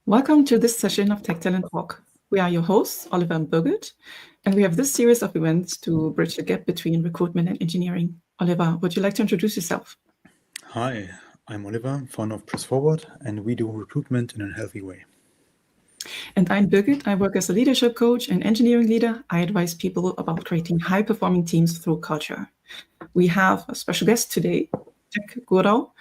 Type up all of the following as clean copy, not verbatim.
Welcome to this session of Tech Talent Talk. We are your hosts, Oliver and Birgit, and we have this series of events to bridge the gap between recruitment and engineering. Oliver, would you like to introduce yourself? Hi, I'm Oliver, founder of Press Forward, and we do recruitment in a healthy way. And I'm Birgit. I work as a leadership coach and engineering leader. I advise people about creating high-performing teams through culture. We have a special guest today, Jack Godau,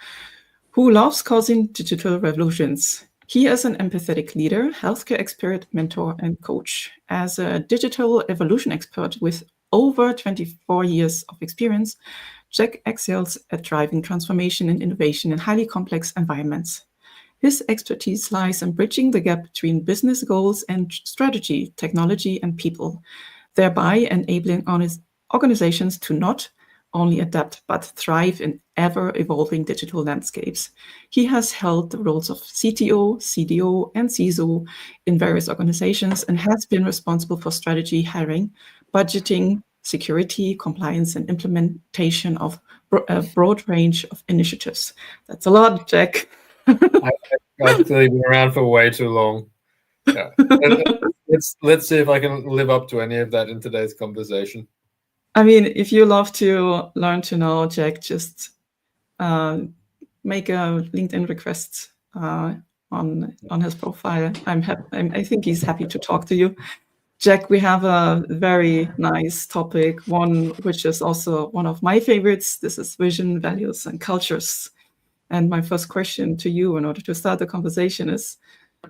who loves causing digital revolutions. He is an empathetic leader, healthcare expert, mentor, and coach. As a digital evolution expert with over 24 years of experience, Jack excels at driving transformation and innovation in highly complex environments. His expertise lies in bridging the gap between business goals and strategy, technology, and people, thereby enabling organizations to not only adapt but thrive in ever-evolving digital landscapes. He has held the roles of CTO, CDO, and CISO in various organizations and has been responsible for strategy, hiring, budgeting, security, compliance, and implementation of a broad range of initiatives. That's a lot, Jack. I've clearly been around for way too long. Yeah. Let's see if I can live up to any of that in today's conversation. I mean, if you love to learn to know Jack, just make a LinkedIn request on his profile. I think he's happy to talk to you. Jack, we have a very nice topic, one which is also one of my favorites. This is vision, values, and cultures. And my first question to you, in order to start the conversation, is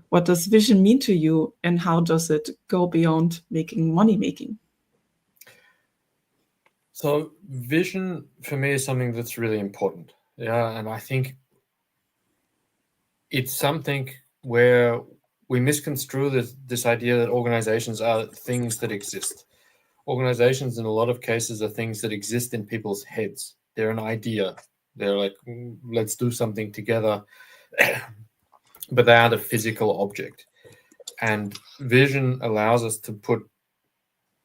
what does vision mean to you, and how does it go beyond making money? So vision for me is something that's really important. Yeah, and I think it's something where we misconstrue this idea that organizations are things that exist. Organizations, in a lot of cases, are things that exist in people's heads. They're an idea. They're like, let's do something together, but they are the physical object. And vision allows us to put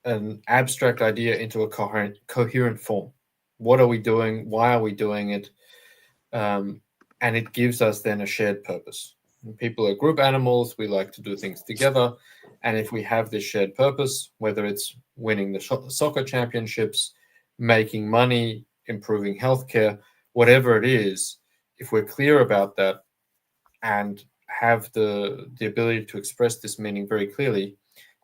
an abstract idea into a coherent form. What are we doing? Why are we doing it? And it gives us then a shared purpose. And people are group animals. We like to do things together. And if we have this shared purpose, whether it's winning the soccer championships, making money, improving healthcare, whatever it is, if we're clear about that and have the ability to express this meaning very clearly,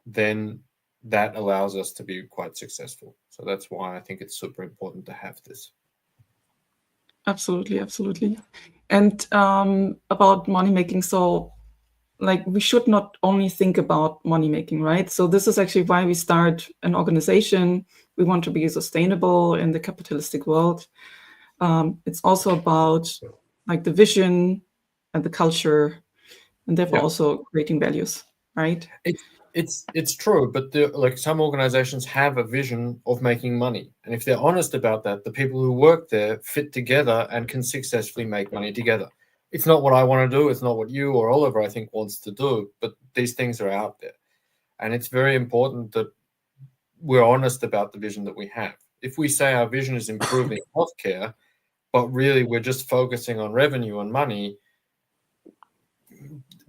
then that allows us to be quite successful. So that's why I think it's super important to have this. Absolutely. And about money making, so like we should not only think about money making, right? So this is actually why we start an organization. We want to be sustainable in the capitalistic world. It's also about like the vision and the culture, and therefore also creating values, right? It's true, but like some organizations have a vision of making money, and if they're honest about that, the people who work there fit together and can successfully make money together. It's not what I want to do. It's not what you or Oliver, I think, wants to do, but these things are out there, and it's very important that we're honest about the vision that we have. If we say our vision is improving healthcare, but really we're just focusing on revenue and money,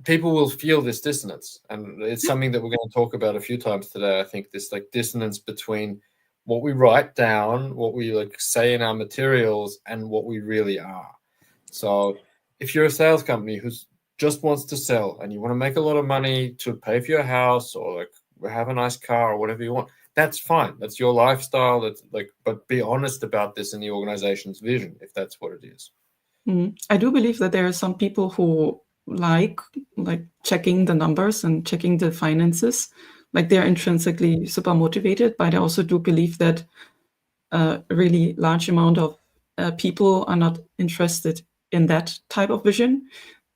people will feel this dissonance. And it's something that we're going to talk about a few times today. I think this like dissonance between what we write down, what we like say in our materials, and what we really are. So if you're a sales company who just wants to sell and you want to make a lot of money to pay for your house or like have a nice car or whatever you want, that's fine. That's your lifestyle. That's like, but be honest about this in the organization's vision, if that's what it is. I do believe that there are some people who like checking the numbers and checking the finances, like they're intrinsically super motivated, but I also do believe that a really large amount of people are not interested in that type of vision.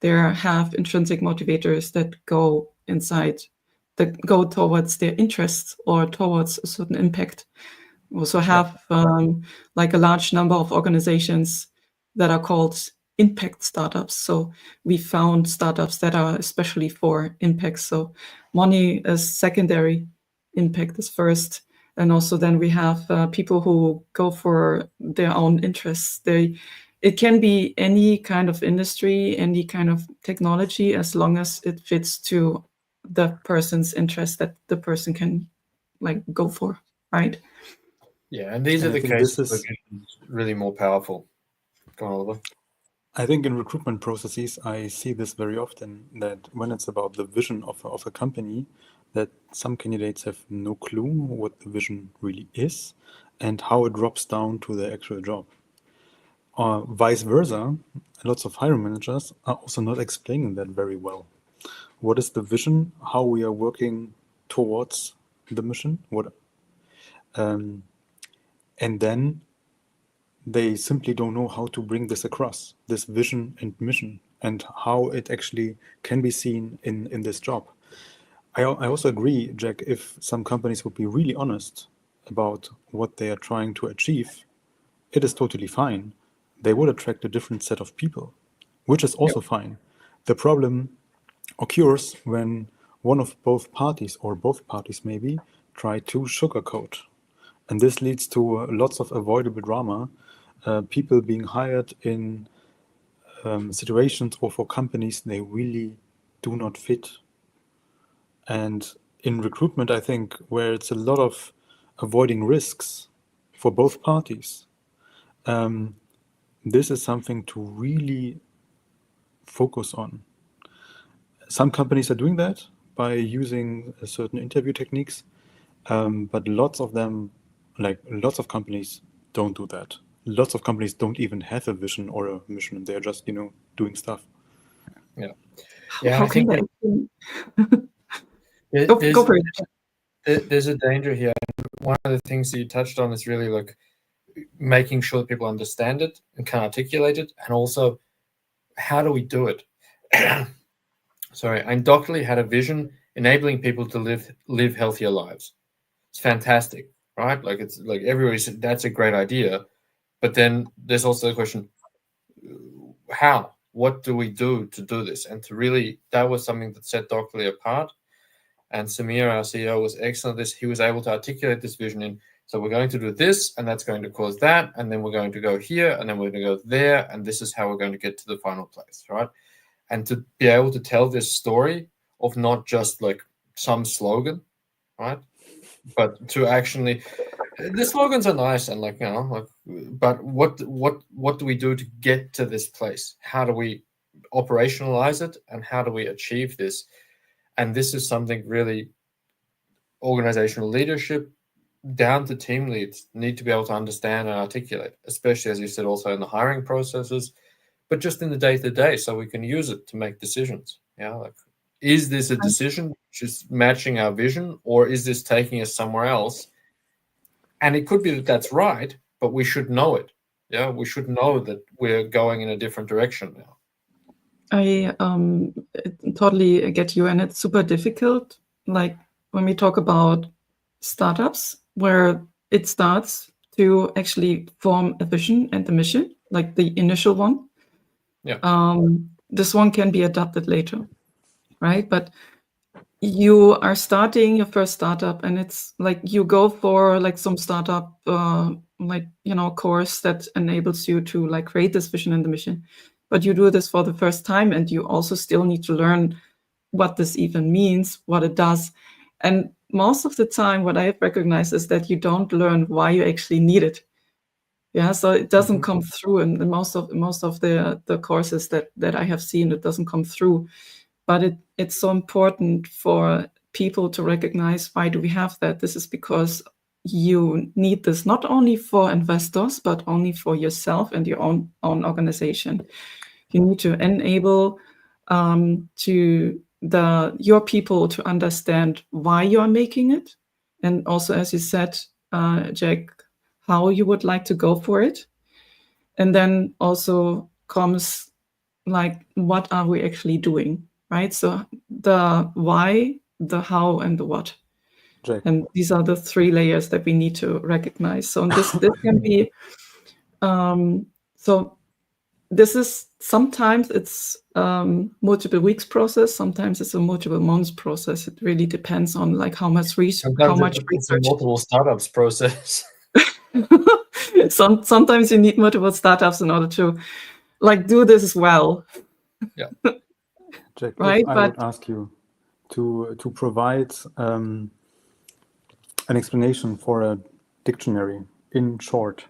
There have intrinsic motivators that go inside, that go towards their interests or towards a certain impact. We also have like a large number of organizations that are called impact startups. So we found startups that are especially for impact. So money is secondary, impact is first. And also then we have people who go for their own interests. it can be any kind of industry, any kind of technology, as long as it fits to the person's interest that the person can like go for, right? Yeah, and these And are I the think cases this where is, vision is really more powerful. Go on, Oliver. I think in recruitment processes, I see this very often, that when it's about the vision of a company, that some candidates have no clue what the vision really is and how it drops down to the actual job. Or vice versa, lots of hiring managers are also not explaining that very well. What is the vision? How we are working towards the mission? And then they simply don't know how to bring this across, this vision and mission, and how it actually can be seen in this job. I also agree, Jack, if some companies would be really honest about what they are trying to achieve, it is totally fine. They would attract a different set of people, which is also fine. The problem occurs when one of both parties, or both parties maybe, try to sugarcoat. And this leads to lots of avoidable drama, people being hired in situations or for companies they really do not fit. And in recruitment, I think where it's a lot of avoiding risks for both parties, this is something to really focus on. Some companies are doing that by using certain interview techniques, but lots of them, like lots of companies, don't do that. Lots of companies don't even have a vision or a mission. They're just, doing stuff. Yeah. How I think can that go for it? there's a danger here. One of the things that you touched on is really like making sure that people understand it and can articulate it, and also how do we do it? Sorry, and Dr. Lee had a vision enabling people to live healthier lives. It's fantastic, right? Like it's like everybody said that's a great idea, but then there's also the question: how? What do we do to do this? And to really, that was something that set Dr. Lee apart. And Samir, our CEO, was excellent at this. He was able to articulate this vision in, so we're going to do this, and that's going to cause that, and then we're going to go here, and then we're going to go there, and this is how we're going to get to the final place, right? And to be able to tell this story of not just like some slogan, right? But to actually, the slogans are nice and like, but what do we do to get to this place? How do we operationalize it, and how do we achieve this? And this is something really organizational leadership down to team leads need to be able to understand and articulate, especially as you said, also in the hiring processes, but just in the day-to-day, so we can use it to make decisions. Like, is this a decision which is matching our vision, or is this taking us somewhere else? And it could be that that's right, but we should know it. We should know that we're going in a different direction now. I totally get you, and it's super difficult. Like when we talk about startups, where it starts to actually form a vision and a mission, like the initial one. This one can be adapted later, right? But you are starting your first startup, and it's like you go for like some startup course that enables you to like create this vision and the mission. But you do this for the first time, and you also still need to learn what this even means, what it does. And most of the time, what I have recognized is that you don't learn why you actually need it. So it doesn't come through in most of the courses that I have seen. It doesn't come through. But it's so important for people to recognize, why do we have that? This is because you need this not only for investors, but only for yourself and your own organization. You need to enable your people to understand why you are making it. And also, as you said, Jack, how you would like to go for it. And then also comes like, what are we actually doing? Right? So the why, the how, and the what. Jack. And these are the three layers that we need to recognize. So this can be, so this is, sometimes it's multiple weeks process, sometimes it's a multiple months process. It really depends on like how much research. It's a multiple startups process. Sometimes you need multiple startups in order to do this well. Yeah. Jack, Right, if I would ask you to provide an explanation for a dictionary in short,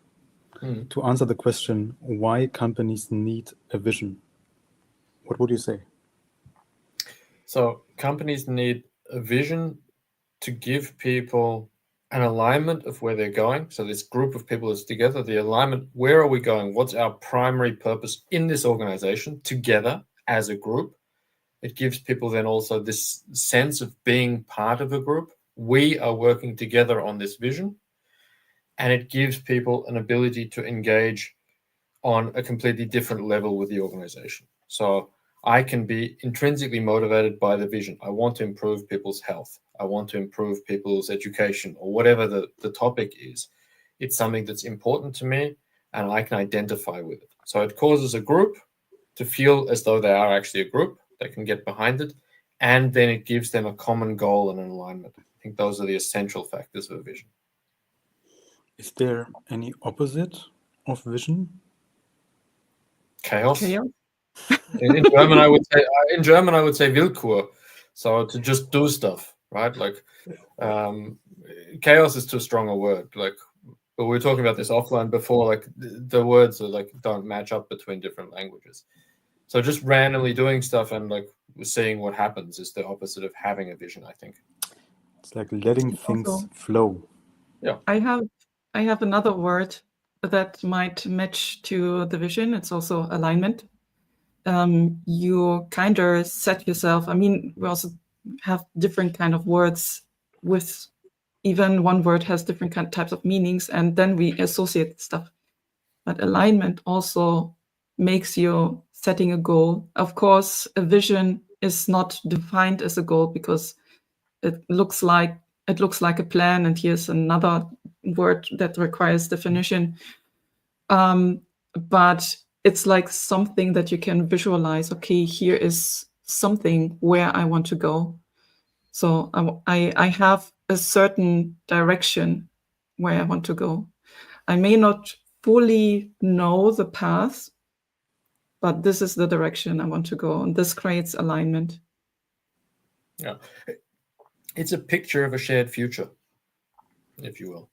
to answer the question why companies need a vision, what would you say? So companies need a vision to give people an alignment of where they're going. So this group of people is together, the alignment, where are we going? What's our primary purpose in this organization together as a group? It gives people then also this sense of being part of a group. We are working together on this vision, and it gives people an ability to engage on a completely different level with the organization. So I can be intrinsically motivated by the vision. I want to improve people's health. I want to improve people's education, or whatever the topic is. It's something that's important to me, and I can identify with it. So it causes a group to feel as though they are actually a group. They can get behind it, and then it gives them a common goal and an alignment. I think those are the essential factors of a vision. Is there any opposite of vision? Chaos. Chaos. In German, I would say Willkür. So to just do stuff, right? Like chaos is too strong a word. Like, but we were talking about this offline before. Like the words are don't match up between different languages. So just randomly doing stuff and seeing what happens is the opposite of having a vision, I think. It's like letting things flow. Yeah. I have another word that might match to the vision. It's also alignment. You kind of set yourself. I mean, we also have different kind of words with even one word has different types of meanings, and then we associate stuff. But alignment also makes you setting a goal. Of course, a vision is not defined as a goal because it looks like a plan, and here's another word that requires definition. But it's like something that you can visualize. Okay, here is something where I want to go. So I have a certain direction where I want to go. I may not fully know the path, but this is the direction I want to go, and this creates alignment. Yeah. It's a picture of a shared future, if you will.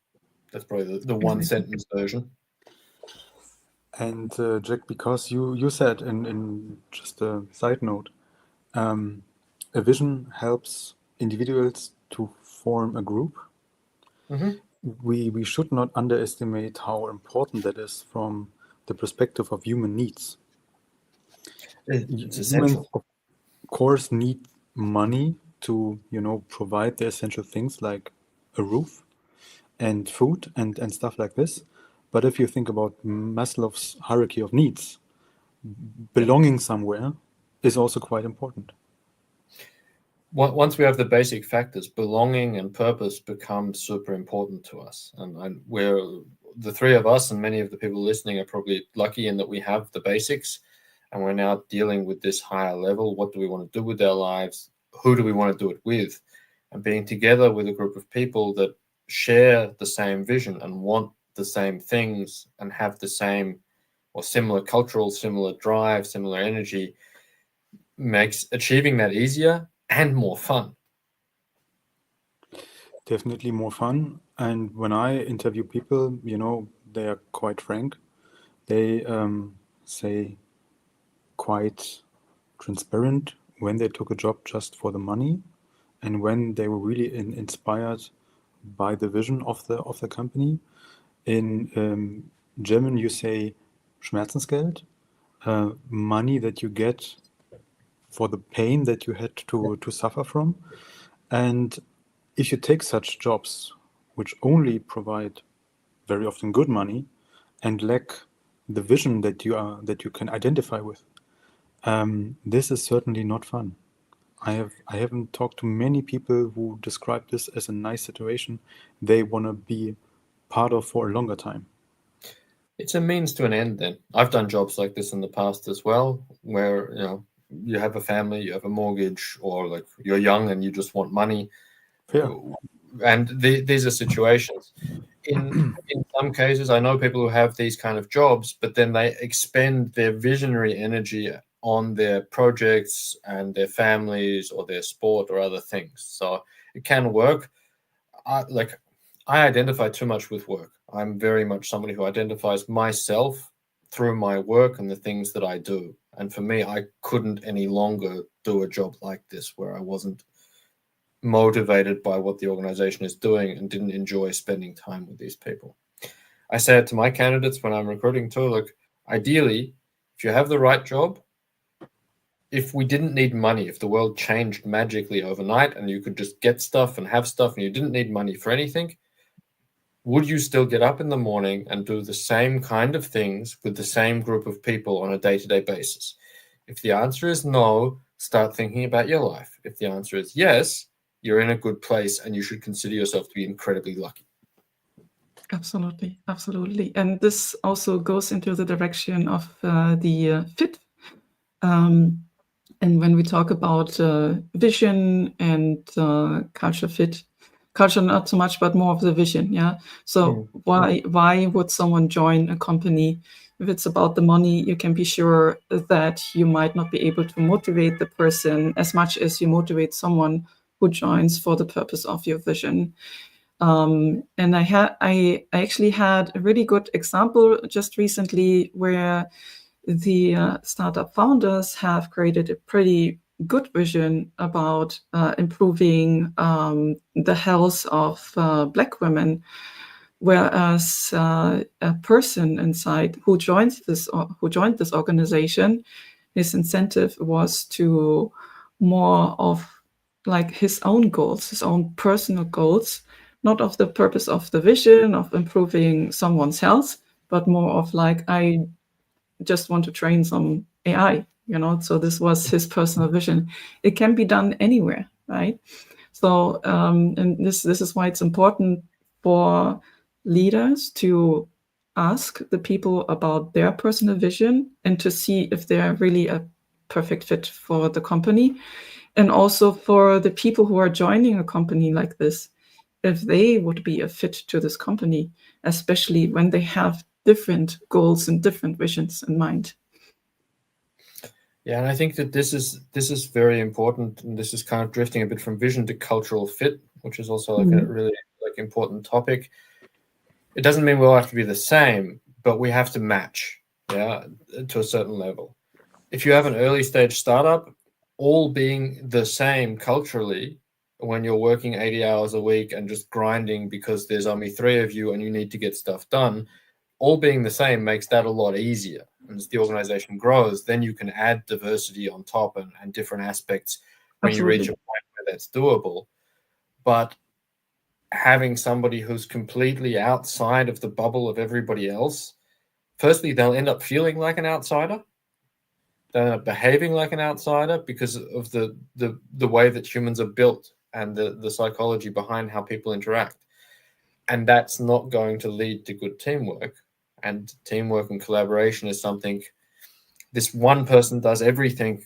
That's probably the one sentence version. And Jack, because you said in just a side note, a vision helps individuals to form a group. Mm-hmm. We should not underestimate how important that is from the perspective of human needs. It's essential. Humans, of course, need money to provide the essential things like a roof and food and stuff like this. But if you think about Maslow's hierarchy of needs, belonging somewhere is also quite important. Once we have the basic factors, belonging and purpose become super important to us. And we're the three of us, and many of the people listening are probably lucky in that we have the basics, and we're now dealing with this higher level. What do we want to do with our lives? Who do we want to do it with? And being together with a group of people that share the same vision and want the same things and have the same or similar cultural, similar drive, similar energy makes achieving that easier and more fun. Definitely more fun. And when I interview people, they are quite frank. They say quite transparent when they took a job just for the money, and when they were really inspired by the vision of the company. In German, you say Schmerzensgeld, money that you get for the pain that you had to suffer from. And if you take such jobs, which only provide very often good money and lack the vision that you can identify with, this is certainly not fun. I haven't talked to many people who describe this as a nice situation they want to be part of for a longer time. It's a means to an end then. I've done jobs like this in the past as well, where you have a family, you have a mortgage, or you're young and you just want money. Fair. And these are situations. in some cases, I know people who have these kind of jobs, but then they expend their visionary energy on their projects and their families or their sport or other things. So it can work. I identify too much with work. I'm very much somebody who identifies myself through my work and the things that I do. And for me, I couldn't any longer do a job like this where I wasn't motivated by what the organization is doing and didn't enjoy spending time with these people. I say it to my candidates when I'm recruiting too, look, ideally, if you have the right job, if we didn't need money, if the world changed magically overnight and you could just get stuff and have stuff and you didn't need money for anything, would you still get up in the morning and do the same kind of things with the same group of people on a day-to-day basis? If the answer is no, start thinking about your life. If the answer is yes, you're in a good place and you should consider yourself to be incredibly lucky. Absolutely, absolutely. And this also goes into the direction of the fit. And when we talk about vision and culture fit, culture not so much, but more of the vision. Yeah. So why would someone join a company? If it's about the money, you can be sure that you might not be able to motivate the person as much as you motivate someone who joins for the purpose of your vision. And I actually had a really good example just recently where the startup founders have created a pretty good vision about improving the health of Black women, whereas a person inside who joined this organization, his incentive was to more of like his own goals, his own personal goals, not of the purpose of the vision of improving someone's health, but more of like, I just want to train some AI, so this was his personal vision. It can be done anywhere, right? So and this is why it's important for leaders to ask the people about their personal vision and to see if they're really a perfect fit for the company, and also for the people who are joining a company like this, if they would be a fit to this company, especially when they have different goals and different visions in mind. Yeah, and I think that this is very important, and this is kind of drifting a bit from vision to cultural fit, which is also like a really important topic. It doesn't mean we'll have to be the same, but we have to match, to a certain level. If you have an early stage startup, all being the same culturally, when you're working 80 hours a week and just grinding because there's only 3 of you and you need to get stuff done, all being the same makes that a lot easier. And as the organization grows, then you can add diversity on top and different aspects when you reach a point where that's doable. But having somebody who's completely outside of the bubble of everybody else, firstly, they'll end up feeling like an outsider. They'll end up behaving like an outsider because of the way that humans are built and the psychology behind how people interact. And that's not going to lead to good teamwork. And teamwork and collaboration is something, this one person does everything.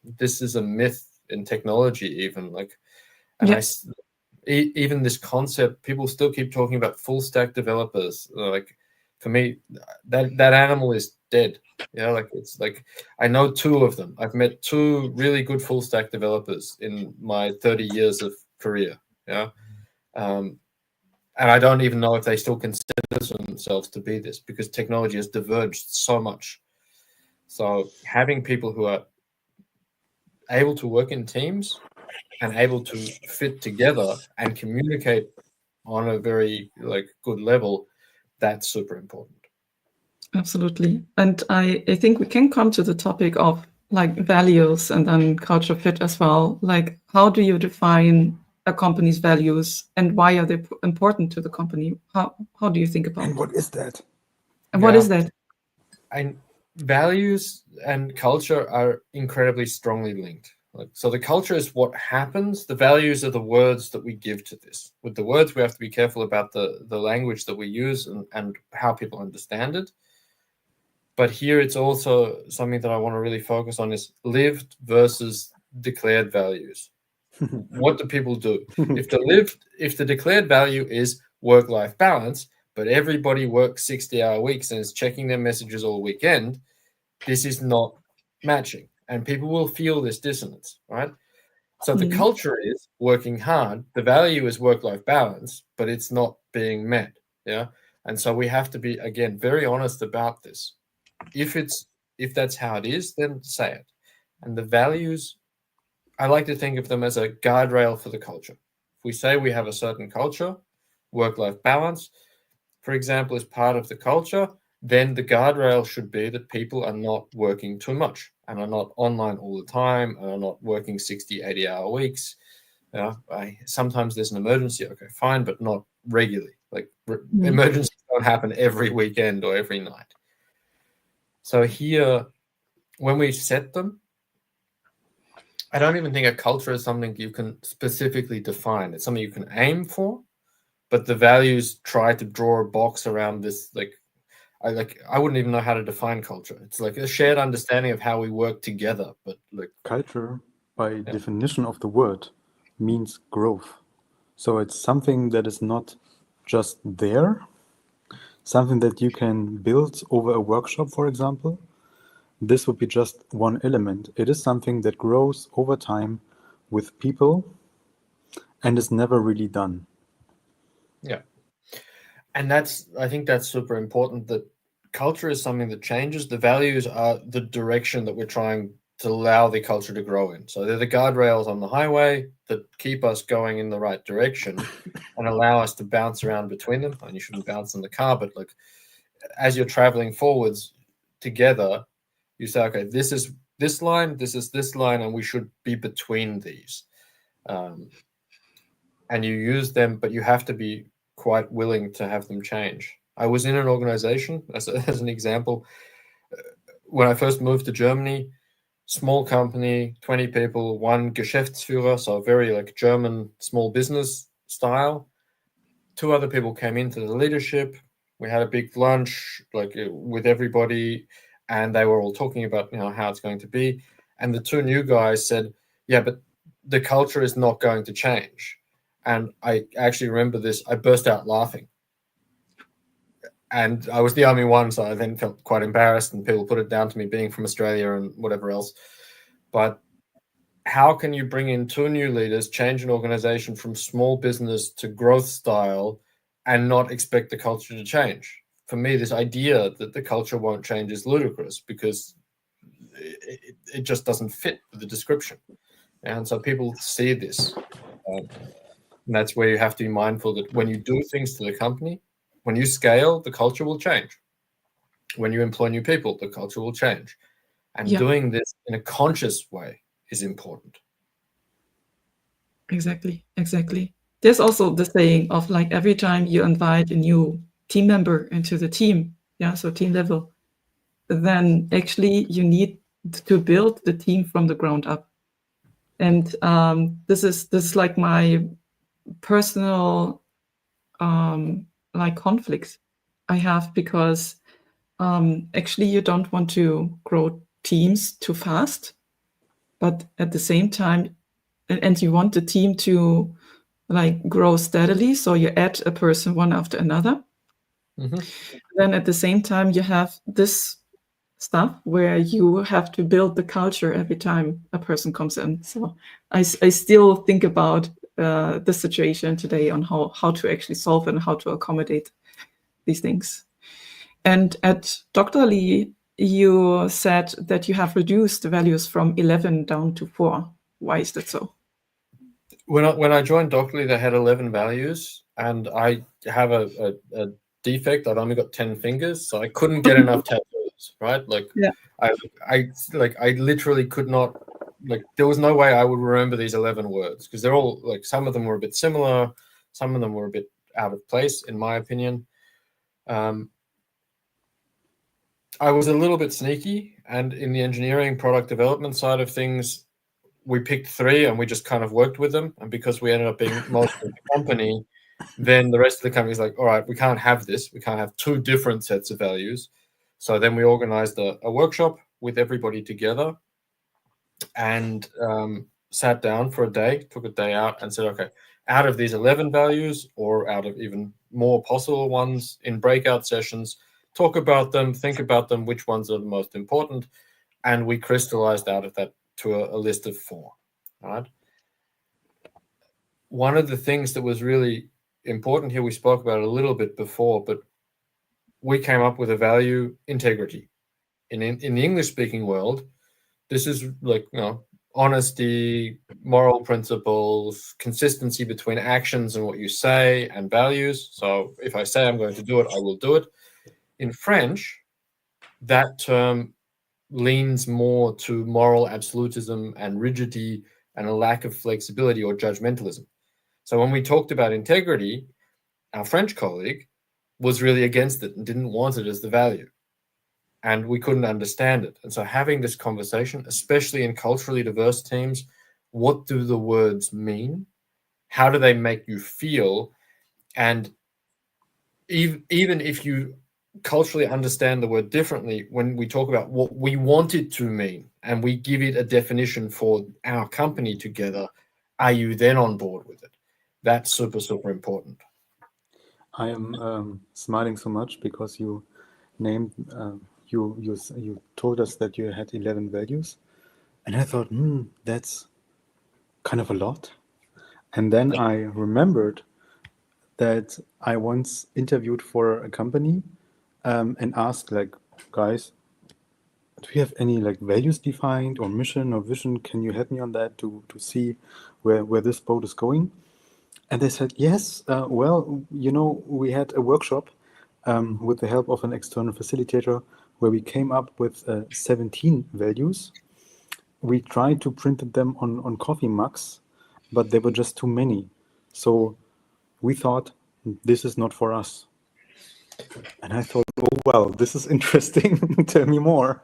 This is a myth in technology even. Even this concept, people still keep talking about full stack developers. Like for me, that animal is dead. It's like I know 2 of them. I've met 2 really good full stack developers in my 30 years of career. And I don't even know if they still consider themselves to be this, because technology has diverged so much. So having people who are able to work in teams and able to fit together and communicate on a very good level, that's super important. Absolutely. And I think we can come to the topic of values and then culture fit as well. Like, how do you define a company's values and why are they important to the company? How do you think about it? And what is that? And what is that? And values and culture are incredibly strongly linked. So the culture is what happens. The values are the words that we give to this. With the words, we have to be careful about the language that we use and how people understand it. But here it's also something that I want to really focus on is lived versus declared values. What do people do? If the declared value is work-life balance, but everybody works 60-hour weeks and is checking their messages all weekend, this is not matching. And people will feel this dissonance, right? So the culture is working hard, the value is work-life balance, but it's not being met. Yeah. And so we have to be, again, very honest about this. If that's how it is, then say it. And the values, I like to think of them as a guardrail for the culture. If we say we have a certain culture, work-life balance, for example, is part of the culture, then the guardrail should be that people are not working too much and are not online all the time and are not working 60, 80-hour weeks. Sometimes there's an emergency, okay, fine, but not regularly. Like emergencies don't happen every weekend or every night. So here, when we set them, I don't even think a culture is something you can specifically define. It's something you can aim for, but the values try to draw a box around this. I wouldn't even know how to define culture. It's like a shared understanding of how we work together. But like culture, by definition of the word, means growth. So it's something that is not just there, something that you can build over a workshop, for example. This would be just one element. It is something that grows over time with people and is never really done. Yeah. And I think that's super important, that culture is something that changes. The values are the direction that we're trying to allow the culture to grow in. So they're the guardrails on the highway that keep us going in the right direction and allow us to bounce around between them. And you shouldn't bounce in the car, but like as you're traveling forwards together, you say, okay, this is this line, this is this line, and we should be between these. And you use them, but you have to be quite willing to have them change. I was in an organization, as an example, when I first moved to Germany, small company, 20 people, one Geschäftsführer, so very like German small business style. 2 other people came into the leadership. We had a big lunch with everybody, and they were all talking about how it's going to be. And the 2 new guys said, yeah, but the culture is not going to change. And I actually remember this. I burst out laughing. And I was the only one, so I then felt quite embarrassed, and people put it down to me being from Australia and whatever else. But how can you bring in 2 new leaders, change an organization from small business to growth style, and not expect the culture to change? For me, this idea that the culture won't change is ludicrous, because it just doesn't fit with the description. And so people see this. And that's where you have to be mindful that when you do things to the company, when you scale, the culture will change. When you employ new people, the culture will change. And doing this in a conscious way is important. Exactly. There's also the saying of like every time you invite a new team member into the team, so team level, then actually you need to build the team from the ground up. And this is like my personal like conflicts I have, because actually you don't want to grow teams too fast, but at the same time, and you want the team to like grow steadily, so you add a person one after another. Then at the same time you have this stuff where you have to build the culture every time a person comes in. So I still think about the situation today on how to actually solve and how to accommodate these things. And at Dr. Lee, you said that you have reduced the values from 11 down to 4. Why is that so? When I joined Dr. Lee, they had 11 values, and I have a defect. I've only got 10 fingers, so I couldn't get enough tattoos, right? Like, I literally could not, there was no way I would remember these 11 words, because they're all some of them were a bit similar, some of them were a bit out of place, in my opinion. I was a little bit sneaky, and in the engineering product development side of things, we picked 3 and we just kind of worked with them. And because we ended up being most of the company, then the rest of the company is like, all right, we can't have this. We can't have 2 different sets of values. So then we organized a workshop with everybody together, and sat down for a day, took a day out and said, okay, out of these 11 values, or out of even more possible ones in breakout sessions, talk about them, think about them, which ones are the most important, and we crystallized out of that to a list of 4. Right. One of the things that was really important here, we spoke about it a little bit before, but we came up with a value, integrity. In the English-speaking world, this is like, honesty, moral principles, consistency between actions and what you say, and values. So if I say I'm going to do it, I will do it. In French, that term leans more to moral absolutism and rigidity and a lack of flexibility or judgmentalism. So when we talked about integrity, our French colleague was really against it and didn't want it as the value. And we couldn't understand it. And so having this conversation, especially in culturally diverse teams, what do the words mean? How do they make you feel? And even if you culturally understand the word differently, when we talk about what we want it to mean and we give it a definition for our company together, are you then on board with it? That's super, super important. I am smiling so much because you named, you told us that you had 11 values, and I thought, that's kind of a lot. And then I remembered that I once interviewed for a company and asked, like, guys, do you have any like values defined or mission or vision? Can you help me on that to see where this boat is going? And they said, yes, well, we had a workshop with the help of an external facilitator where we came up with 17 values. We tried to print them on coffee mugs, but there were just too many. So we thought, this is not for us. And I thought, oh, well, this is interesting. Tell me more.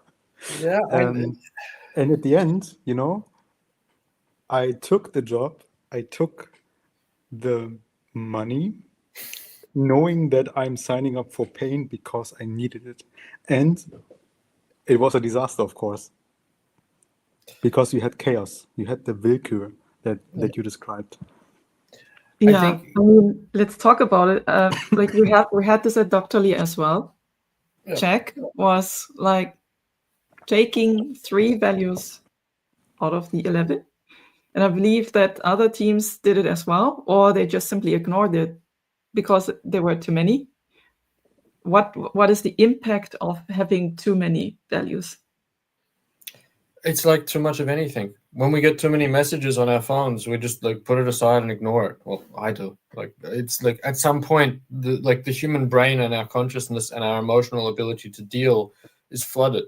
Yeah. And at the end, I took the job, I took the money, knowing that I'm signing up for pain because I needed it. And it was a disaster, of course, because you had chaos. You had the willkür that you described. Yeah, I mean, let's talk about it. Like we had this at Dr. Lee as well. Yeah. Jack was like taking 3 values out of the 11. And I believe that other teams did it as well, or they just simply ignored it because there were too many. What is the impact of having too many values? It's like too much of anything. When we get too many messages on our phones, we just like put it aside and ignore it. Well, I do. Like it's like at some point, the human brain and our consciousness and our emotional ability to deal is flooded.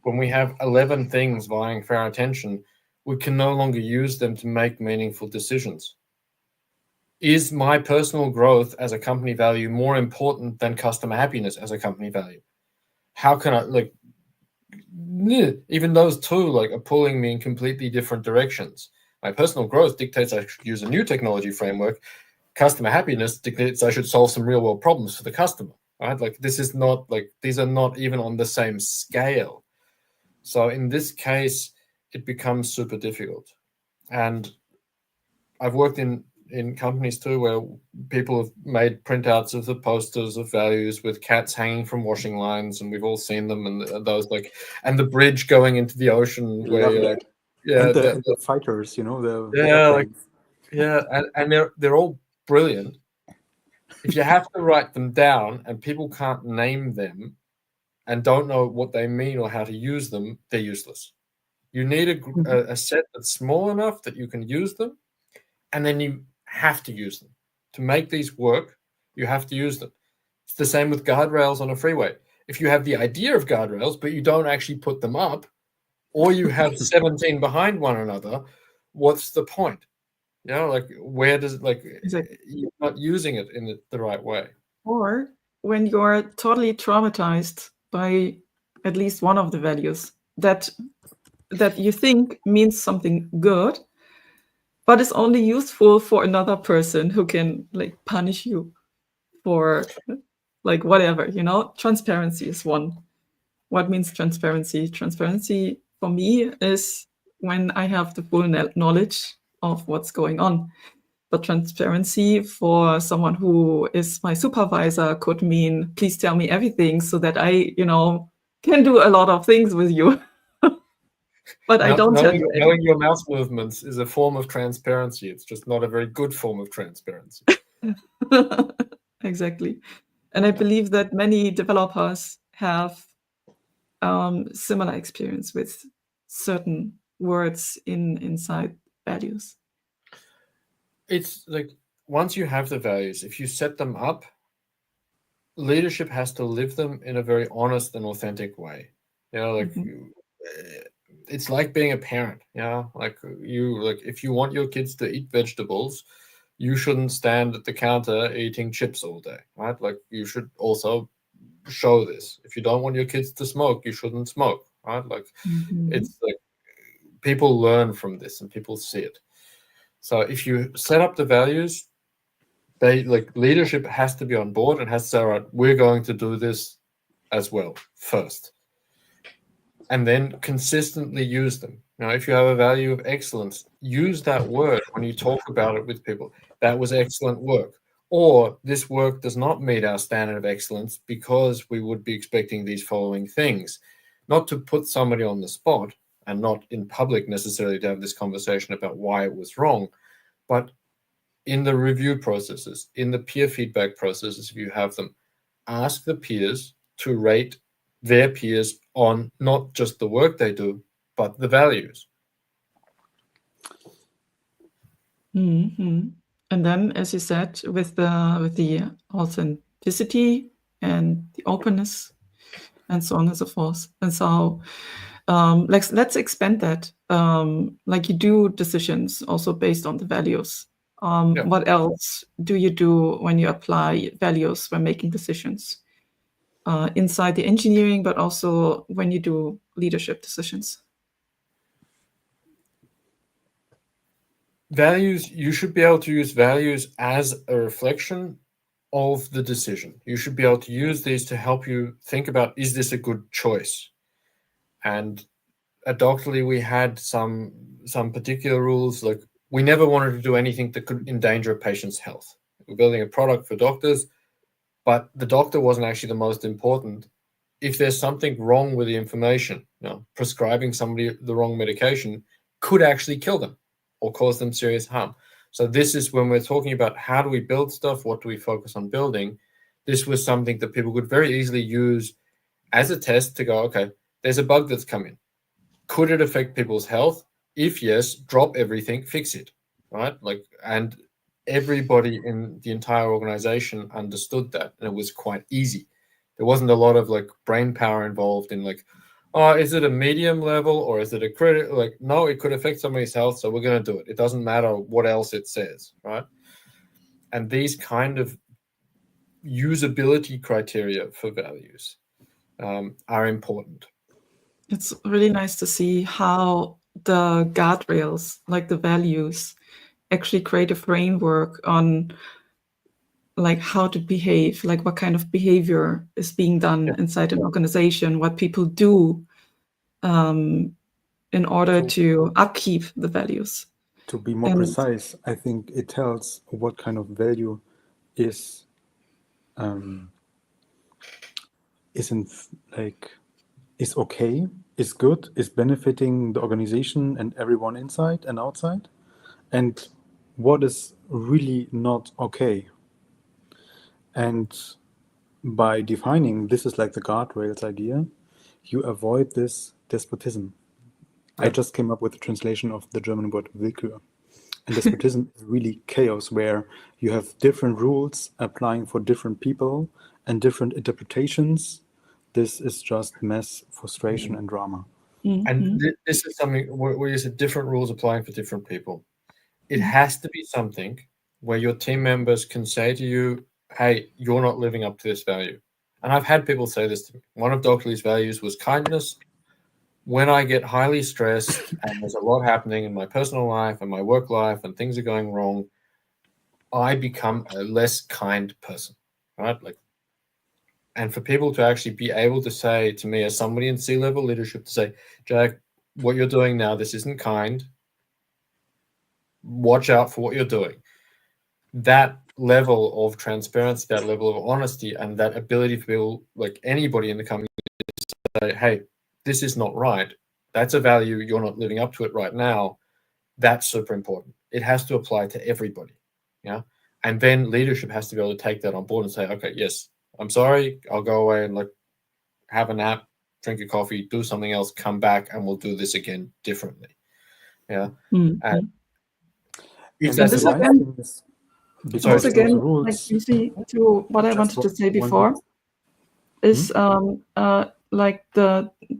When we have 11 things vying for our attention, we can no longer use them to make meaningful decisions. Is my personal growth as a company value more important than customer happiness as a company value? How can I even those two are pulling me in completely different directions. My personal growth dictates I should use a new technology framework. Customer happiness dictates I should solve some real world problems for the customer, right? Like this is not these are not even on the same scale. So in this case, it becomes super difficult. And I've worked in companies too where people have made printouts of the posters of values with cats hanging from washing lines, and we've all seen them, and those and the bridge going into the ocean where you're like, and the fighters, and they're all brilliant. If you have to write them down and people can't name them and don't know what they mean or how to use them, they're useless. You need a set that's small enough that you can use them, and then you have to use them. To make these work, you have to use them. It's the same with guardrails on a freeway. If you have the idea of guardrails, but you don't actually put them up, or you have 17 behind one another, what's the point? Where does you're not using it in the right way. Or when you're totally traumatized by at least one of the values that you think means something good, but is only useful for another person who can punish you for whatever, transparency is one. What means transparency? Transparency for me is when I have the full knowledge of what's going on. But transparency for someone who is my supervisor could mean, please tell me everything so that I, can do a lot of things with you. But I don't tell you knowing your mouse movements is a form of transparency. It's just not a very good form of transparency. Exactly. And I believe that many developers have similar experience with certain words inside values. It's like once you have the values, if you set them up, leadership has to live them in a very honest and authentic way. It's like being a parent. Like if you want your kids to eat vegetables, you shouldn't stand at the counter eating chips all day, right? Like you should also show this. If you don't want your kids to smoke, you shouldn't smoke, right? Like it's like people learn from this and people see it. So if you set up the values, leadership has to be on board and has to say, all right, we're going to do this as well first. And then consistently use them. If you have a value of excellence, use that word when you talk about it with people. That was excellent work. Or this work does not meet our standard of excellence because we would be expecting these following things. Not to put somebody on the spot and not in public necessarily to have this conversation about why it was wrong, but in the review processes, in the peer feedback processes, if you have them, ask the peers to rate their peers on not just the work they do, but the values. And then, as you said, with the authenticity and the openness and so on and so forth. And so let's expand that. Like you do decisions also based on the values. What else do you do when you apply values when making decisions inside the engineering, but also when you do leadership decisions? Values, you should be able to use values as a reflection of the decision. You should be able to use these to help you think about, is this a good choice? And at Doctorly, we had some particular rules, like we never wanted to do anything that could endanger a patient's health. We're building a product for doctors, but the doctor wasn't actually the most important. If there's something wrong with the information, prescribing somebody the wrong medication could actually kill them or cause them serious harm. So this is when we're talking about how do we build stuff, what do we focus on building? This was something that people could very easily use as a test to go, okay, there's a bug that's come in. Could it affect people's health? If yes, drop everything, fix it, right? And everybody in the entire organization understood that, and it was quite easy. There wasn't a lot of brain power involved in is it a medium level or is it a critical? No, it could affect somebody's health, so we're going to do it. It doesn't matter what else it says, right? And these kind of usability criteria for values are important. It's really nice to see how the guardrails, like the values, actually create a framework on how to behave, what kind of behavior is being done inside an organization, what people do in order to upkeep the values. To be more precise, I think it tells what kind of value is okay, is good, is benefiting the organization and everyone inside and outside, and what is really not okay. And by defining this is like the guardrails idea, you avoid this despotism. I just came up with a translation of the German word Willkür. And despotism is really chaos, where you have different rules applying for different people and different interpretations. This is just mess, frustration, and drama. And this is something where you said different rules applying for different people. It has to be something where your team members can say to you, hey, you're not living up to this value. And I've had people say this to me. One of Doctorly's values was kindness. When I get highly stressed and there's a lot happening in my personal life and my work life and things are going wrong, I become a less kind person, right? And for people to actually be able to say to me as somebody in C-level leadership to say, Jack, what you're doing now, this isn't kind. Watch out for what you're doing. that level of transparency, that level of honesty, and that ability for people, like anybody in the company, to say, hey, this is not right. That's a value, you're not living up to it right now. That's super important. It has to apply to everybody. Yeah. And then leadership has to be able to take that on board and say, okay, yes, I'm sorry, I'll go away and like have a nap, drink a coffee, do something else, come back, and we'll do this again differently. Yeah. Mm. And if And And that's this the nice again thing is, sorry, goes because those again, like rules, you see, to what I just wanted to say one before minute. is like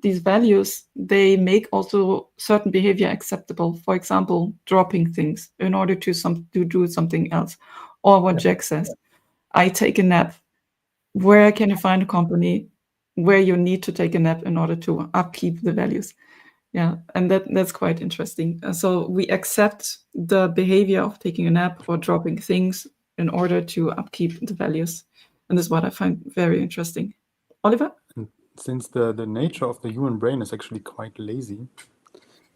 these values, they make also certain behavior acceptable. For example, dropping things in order to do something else, or what Jack says, I take a nap. Where can you find a company where you need to take a nap in order to upkeep the values? Yeah, and that's quite interesting. So we accept the behavior of taking a nap or dropping things in order to upkeep the values, and this is what I find very interesting. Oliver? And since the nature of the human brain is actually quite lazy,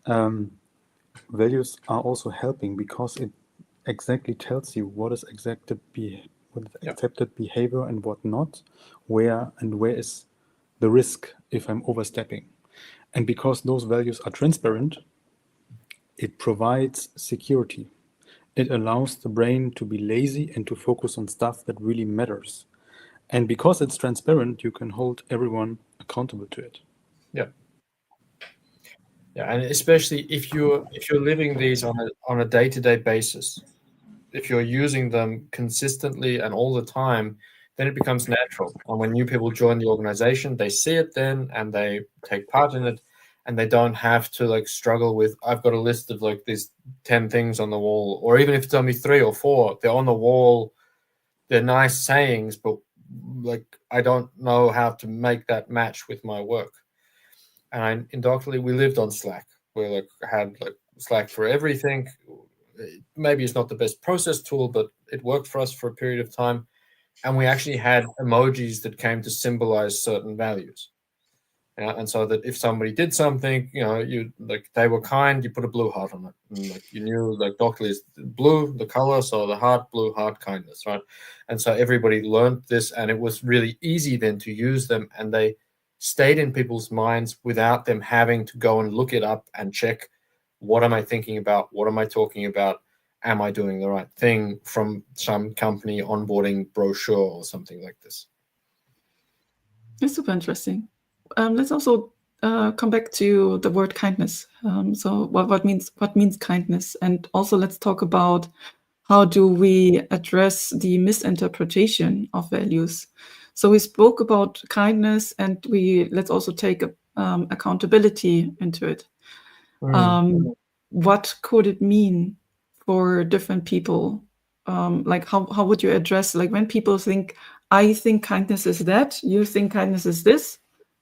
values are also helping because it exactly tells you what is what is accepted behavior and what not, where is the risk if I'm overstepping. And because those values are transparent, it provides security. It allows the brain to be lazy and to focus on stuff that really matters. And because it's transparent, you can hold everyone accountable to it. Yeah. Yeah, and especially if you're living these on a day-to-day basis, if you're using them consistently and all the time, then it becomes natural. And when new people join the organization, they see it then and they take part in it, and they don't have to like struggle with, I've got a list of like these 10 things on the wall, or even if it's only 3 or 4, they're on the wall, they're nice sayings, but like I don't know how to make that match with my work. And in Doctorly, we lived on Slack. We like had like Slack for everything. Maybe it's not the best process tool, but it worked for us for a period of time. And we actually had emojis that came to symbolize certain values. And so that if somebody did something, you like they were kind, you put a blue heart on it. And like you knew like Doctorly is blue, the color, so the heart, blue heart, kindness, right? And so everybody learned this, and it was really easy then to use them, and they stayed in people's minds without them having to go and look it up and check, what am I thinking about? What am I talking about? Am I doing the right thing from some company onboarding brochure or something like this? It's super interesting. Let's also come back to the word kindness. So what means kindness, and also let's talk about how do we address the misinterpretation of values. So we spoke about kindness, and let's also take accountability into it. What could it mean for different people? Like how would you address, like when people think, I think kindness is that, you think kindness is this,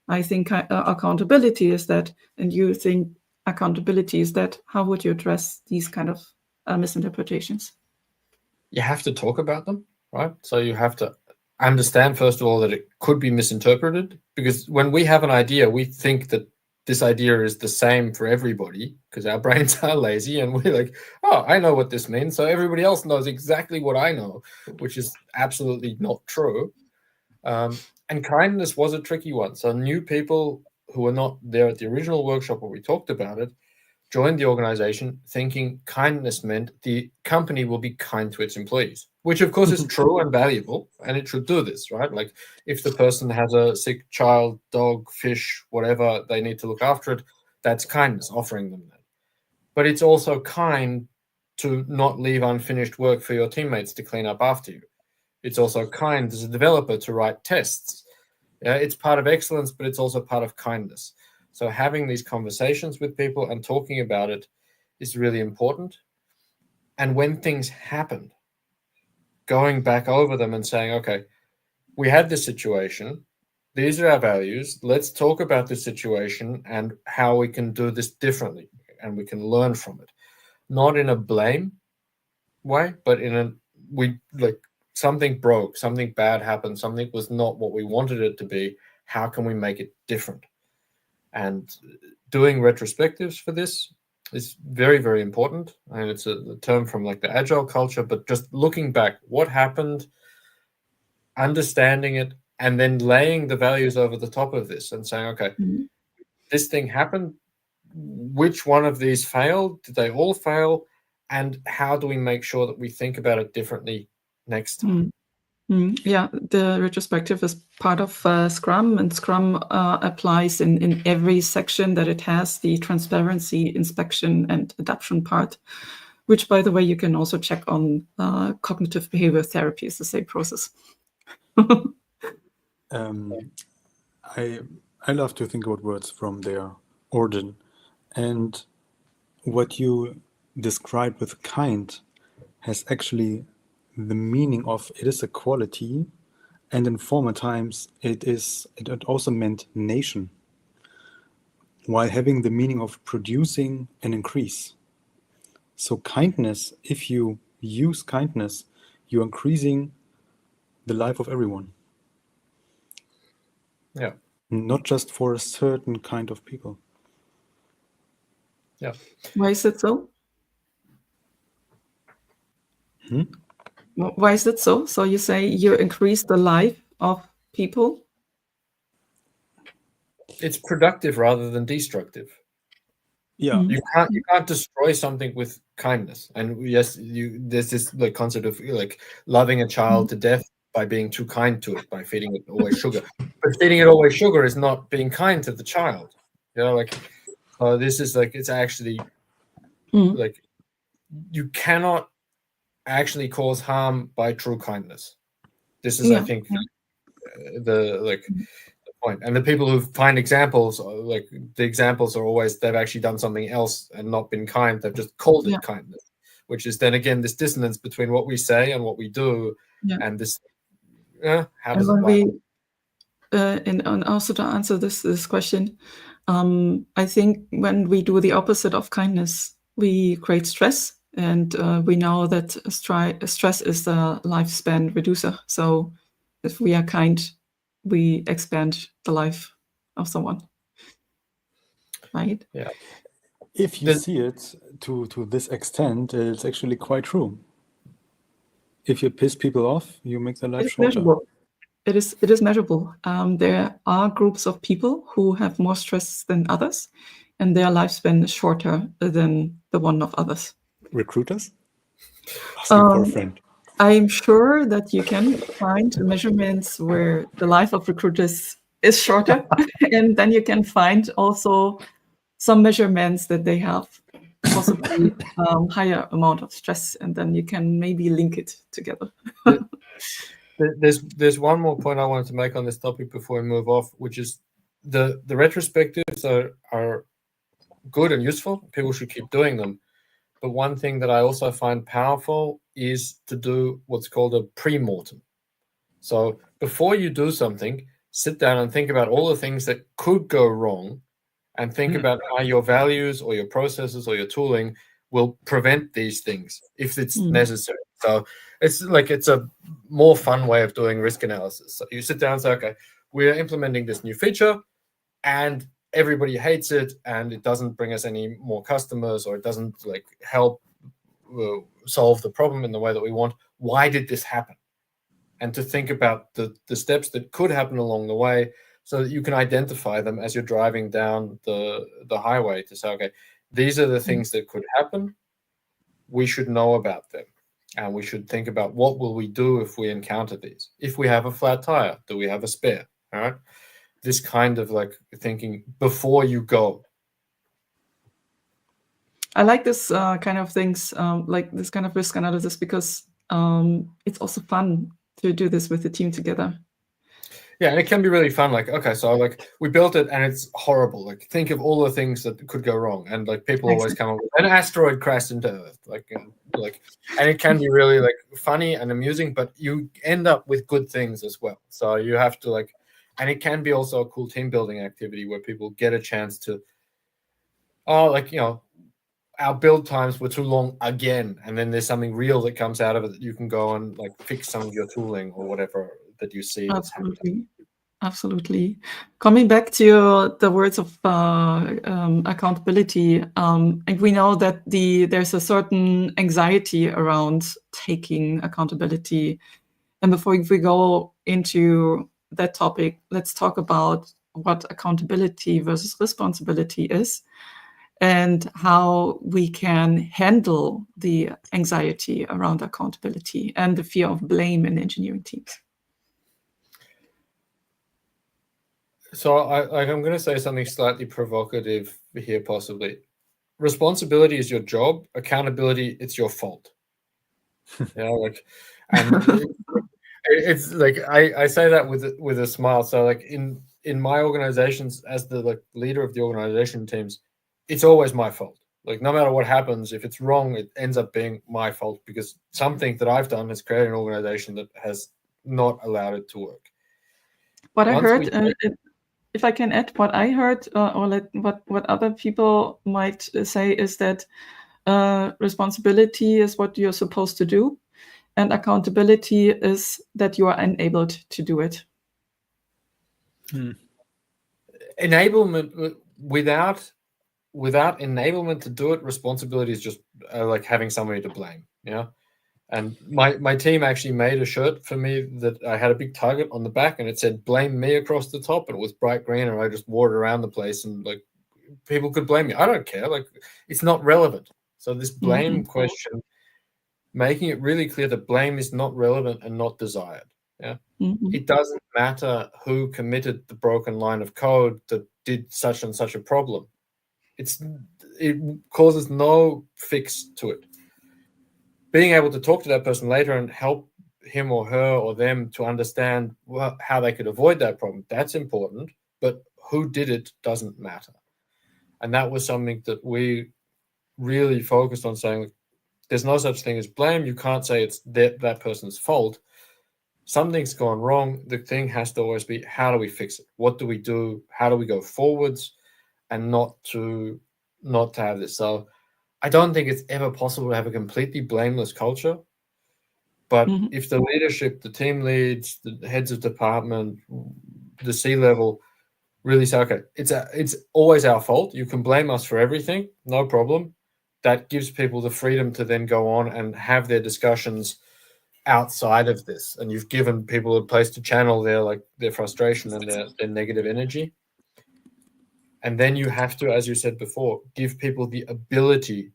I think accountability is that, and you think accountability is that. How would you address these kind of misinterpretations? You have to talk about them, right? So you have to understand, first of all, that it could be misinterpreted, because when we have an idea, we think that this idea is the same for everybody because our brains are lazy, and we're like, oh, I know what this means, so everybody else knows exactly what I know, which is absolutely not true. And kindness was a tricky one. So new people who were not there at the original workshop where we talked about it joined the organization thinking kindness meant the company will be kind to its employees, which of course is true and valuable, and it should do this, right? Like if the person has a sick child, dog, fish, whatever, they need to look after it, that's kindness, offering them that. But it's also kind to not leave unfinished work for your teammates to clean up after you. It's also kind as a developer to write tests. Yeah, it's part of excellence, but it's also part of kindness. So having these conversations with people and talking about it is really important. And when things happen, going back over them and saying, okay, we had this situation. These are our values. Let's talk about this situation and how we can do this differently, and we can learn from it. Not in a blame way, but in a, we like something broke, something bad happened, something was not what we wanted it to be. How can we make it different? And doing retrospectives for this is very, very important. And it's a term from like the agile culture, but just looking back, what happened, understanding it, and then laying the values over the top of this and saying, okay, this thing happened. Which one of these failed? Did they all fail? And how do we make sure that we think about it differently next time? Yeah, the retrospective is part of Scrum, and Scrum applies in every section that it has, the transparency, inspection, and adaption part, which, by the way, you can also check on cognitive behavior therapy. It's the same process. I love to think about words from their origin, and what you described with kind has actually the meaning of it is a quality, and in former times it also meant nation, while having the meaning of producing an increase. So kindness, if you use kindness, you're increasing the life of everyone. Yeah. Not just for a certain kind of people. Yeah. Why is it so? Why is it so? So you say you increase the life of people? It's productive rather than destructive. Yeah. You can't destroy something with kindness. And yes, there's this like concept of like loving a child to death by being too kind to it, by feeding it always sugar. But feeding it always sugar is not being kind to the child. You know, like this is like it's actually like you cannot actually cause harm by true kindness. This is, I think, the point. And the people who find examples, like the examples are always they've actually done something else and not been kind. They've just called it kindness, which is then again this dissonance between what we say and what we do, and this. How does it work? And also to answer this question, I think when we do the opposite of kindness, we create stress, and we know that stress is the lifespan reducer. So if we are kind, we expand the life of someone, right? Yeah. If you see it to this extent, it's actually quite true. If you piss people off, you make their life shorter. Measurable. It is measurable. There are groups of people who have more stress than others, and their lifespan is shorter than the one of others. Recruiters? Asking for a friend. I'm sure that you can find measurements where the life of recruiters is shorter, and then you can find also some measurements that they have possibly higher amount of stress, and then you can maybe link it together. There's one more point I wanted to make on this topic before we move off, which is the retrospectives are good and useful. People should keep doing them. But one thing that I also find powerful is to do what's called a pre-mortem. So before you do something, sit down and think about all the things that could go wrong, and think about how your values or your processes or your tooling will prevent these things if it's necessary. So it's a more fun way of doing risk analysis. So you sit down and say, okay, we're implementing this new feature and everybody hates it and it doesn't bring us any more customers, or it doesn't like help solve the problem in the way that we want. Why did this happen? And to think about the steps that could happen along the way, so that you can identify them as you're driving down the highway to say, okay, these are the things that could happen. We should know about them. And we should think about what will we do if we encounter these. If we have a flat tire, do we have a spare? All right. This kind of like thinking before you go. I like this kind of things, like this kind of risk analysis, because it's also fun to do this with the team together. Yeah, and it can be really fun. Like, okay, so like we built it and it's horrible. Like, think of all the things that could go wrong, and like people always come up with an asteroid crashed into Earth, and it can be really like funny and amusing, but you end up with good things as well. So you have to and it can be also a cool team building activity where people get a chance to, our build times were too long again, and then there's something real that comes out of it that you can go and like fix some of your tooling or whatever that you see. Absolutely. Absolutely. Coming back to the words of accountability, and we know that there's a certain anxiety around taking accountability. And before we go into that topic, let's talk about what accountability versus responsibility is and how we can handle the anxiety around accountability and the fear of blame in engineering teams. So I'm going to say something slightly provocative here, possibly. Responsibility is your job. Accountability, it's your fault. And it's like I say that with a smile. So like in my organizations, as the leader of the organization teams, it's always my fault. Like no matter what happens, if it's wrong, it ends up being my fault because something that I've done has created an organization that has not allowed it to work. What I heard, if I can add, what I heard, or what other people might say is that responsibility is what you're supposed to do, and accountability is that you are enabled to do it. Enablement without enablement to do it, responsibility is just like having somebody to blame. Yeah. And my team actually made a shirt for me that I had a big target on the back and it said blame me across the top, and it was bright green, and I just wore it around the place, and like people could blame me. I don't care. Like it's not relevant. So this blame question, making it really clear that blame is not relevant and not desired. Yeah. It doesn't matter who committed the broken line of code that did such and such a problem. It causes no fix to it. Being able to talk to that person later and help him or her or them to understand how they could avoid that problem, that's important, but who did it doesn't matter. And that was something that we really focused on, saying there's no such thing as blame. You can't say it's that person's fault. Something's gone wrong. The thing has to always be, how do we fix it? What do we do? How do we go forwards? And not to have this. So I don't think it's ever possible to have a completely blameless culture. But if the leadership, the team leads, the heads of department, the C-level really say, okay, it's always our fault. You can blame us for everything, no problem. That gives people the freedom to then go on and have their discussions outside of this. And you've given people a place to channel their frustration and their negative energy. And then you have to, as you said before, give people the ability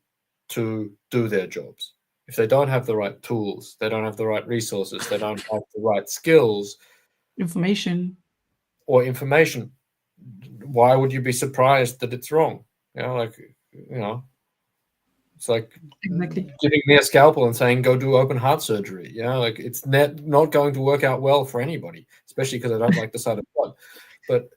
to do their jobs. If they don't have the right tools, they don't have the right resources, they don't have the right skills, information, why would you be surprised that it's wrong? It's like exactly giving me a scalpel and saying, go do open heart surgery. Like it's not going to work out well for anybody, especially because I don't like the sight of blood. But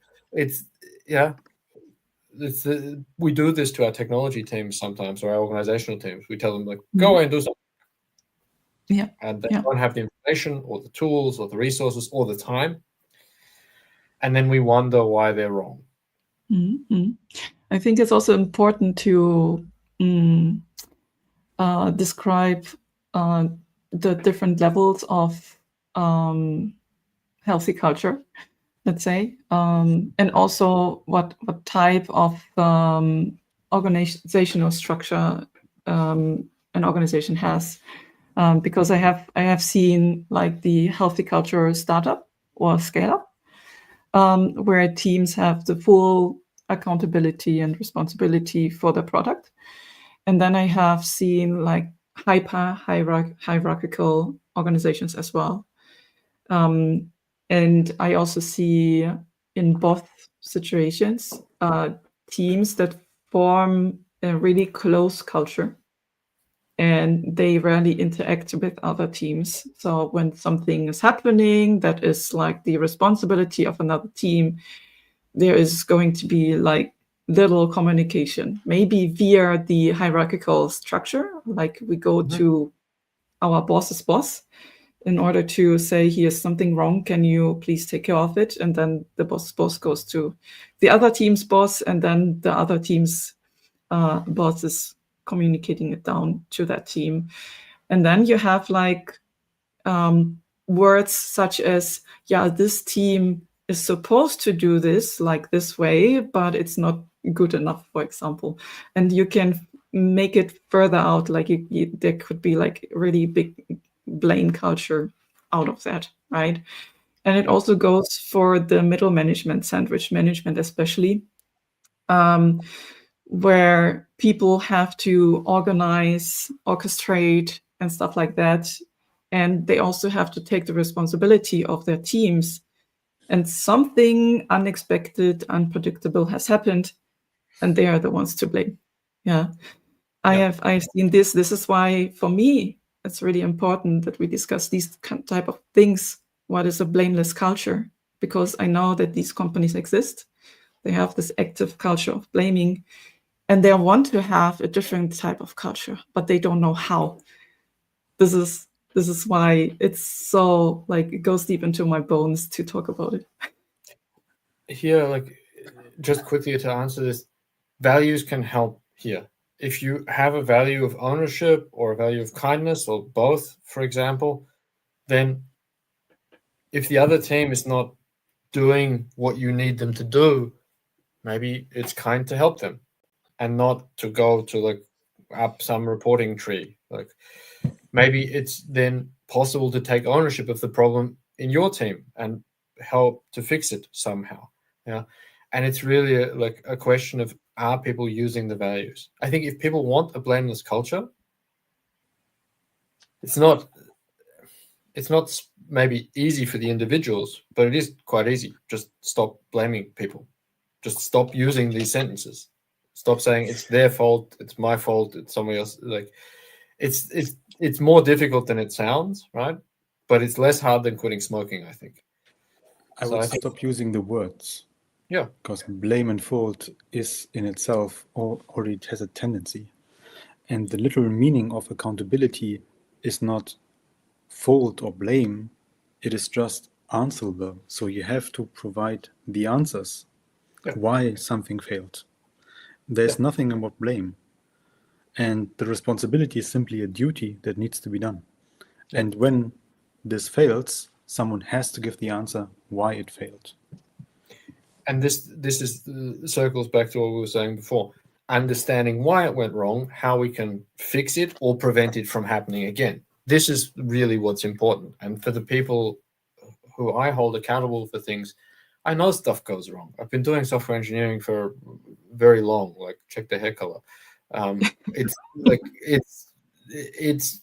we do this to our technology teams sometimes, or our organizational teams. We tell them, like, go away and do something. Yeah. And they don't have the information or the tools or the resources or the time. And then we wonder why they're wrong. I think it's also important to describe the different levels of healthy culture, let's say, and also what type of organizational structure an organization has, because I have seen like the healthy culture startup or scale up, where teams have the full accountability and responsibility for the product, and then I have seen like hierarchical organizations as well. And I also see in both situations teams that form a really close culture, and they rarely interact with other teams. So when something is happening that is like the responsibility of another team, there is going to be like little communication, maybe via the hierarchical structure, like we go to our boss's boss in order to say, here's something wrong, can you please take care of it? And then the boss's boss goes to the other team's boss, and then the other team's boss is communicating it down to that team. And then you have like words such as, yeah, this team is supposed to do this like this way, but it's not good enough, for example. And you can make it further out, like there could be like really big blame culture out of that, right? And it also goes for the middle management, sandwich management especially, where people have to organize, orchestrate, and stuff like that. And they also have to take the responsibility of their teams. And something unexpected, unpredictable has happened, and they are the ones to blame. Yeah. I've seen this. This is why, for me, it's really important that we discuss these type of things. What is a blameless culture? Because I know that these companies exist. They have this active culture of blaming, and they want to have a different type of culture, but they don't know how. This is why it's so, like, it goes deep into my bones to talk about it. Here, like, just quickly to answer this, values can help here. If you have a value of ownership or a value of kindness or both, for example, then if the other team is not doing what you need them to do, maybe it's kind to help them and not to go to like up some reporting tree. Like, maybe it's then possible to take ownership of the problem in your team and help to fix it somehow. Yeah. And it's really like a question of, are people using the values? I think if people want a blameless culture, it's not maybe easy for the individuals, but it is quite easy. Just stop blaming people. Just stop using these sentences. Stop saying it's their fault, it's my fault, it's somebody else. Like, it's more difficult than it sounds, right? But it's less hard than quitting smoking, I think. I would stop using the words. Yeah. Because blame and fault is in itself already has a tendency. And the literal meaning of accountability is not fault or blame, it is just answerable. So you have to provide the answers why something failed. There's nothing about blame. And the responsibility is simply a duty that needs to be done. And when this fails, someone has to give the answer why it failed. And this is circles back to what we were saying before. Understanding why it went wrong, how we can fix it or prevent it from happening again. This is really what's important. And for the people who I hold accountable for things, I know stuff goes wrong. I've been doing software engineering for very long. Like, check the hair color. It's like it's